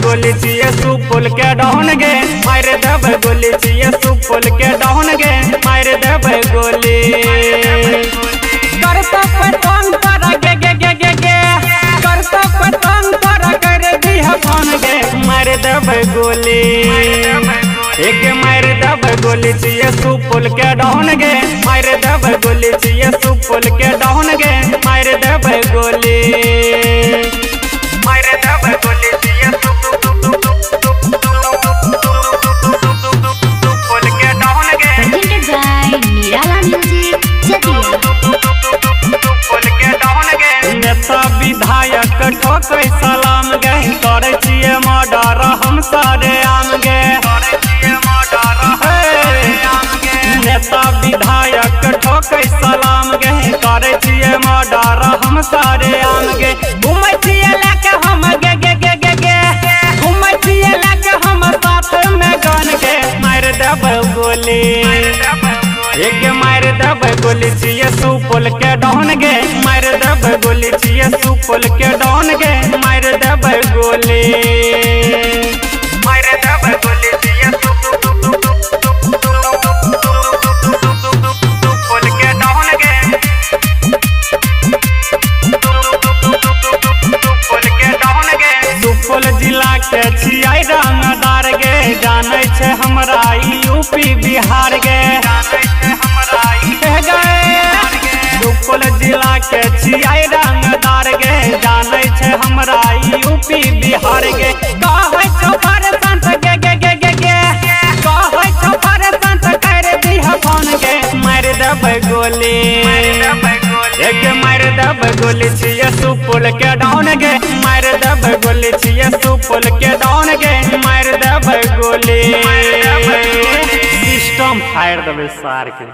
गोली छिए सुपुल के डाउन गे मार देब गोली छिए सुपुल के डाउन गे मार देब गोली करता पतंग पर गे गे गे गे गे करता पतंग पर कर दी फोन गे मार देब गोली एक मार देब गोली छिए सुपुल के डाउन गे मार देब गोली छिए सुपुल के डाउन गे मार देब गोली मार देब गोली छिए सुपुल के डाउन गे नेता विधायक ठोकै सलाम गे करे छिए मर्डर हम सारे आम गे नेता विधायक ठोकै सलाम गे करे छिए मर्डर हम सारे आम गे घूमै छिए लेके हम गे गे गे गे गे घूमै छिए लेके हम साथ में गन गे मार देब गोली एक मार देब गोली छिए सुपुल के डाउन गे मार देब गोली छिए सुपुल के डाउन गे मार देब गोली मार देब गोली छिए सुपुल के डाउन गे सुपुल के डाउन गे सुपुल जिला के छियै रंगदार गे जानै छै हमरा यूपी बिहार गे सुपुल जिला के छियै रंगदार गे जानै छै हमरा यूपी बिहार गे कहै छौ परसंत गे गे गे गे गे कहै छौ परसंत कर दिह फोन गे मार देब गोली एक मार देब गोली छिए सुपुल के डाउन गे मार देब गोली छिए सुपुल के डाउन गे मार देब गोली सिस्टम फाड़ देबै सार के।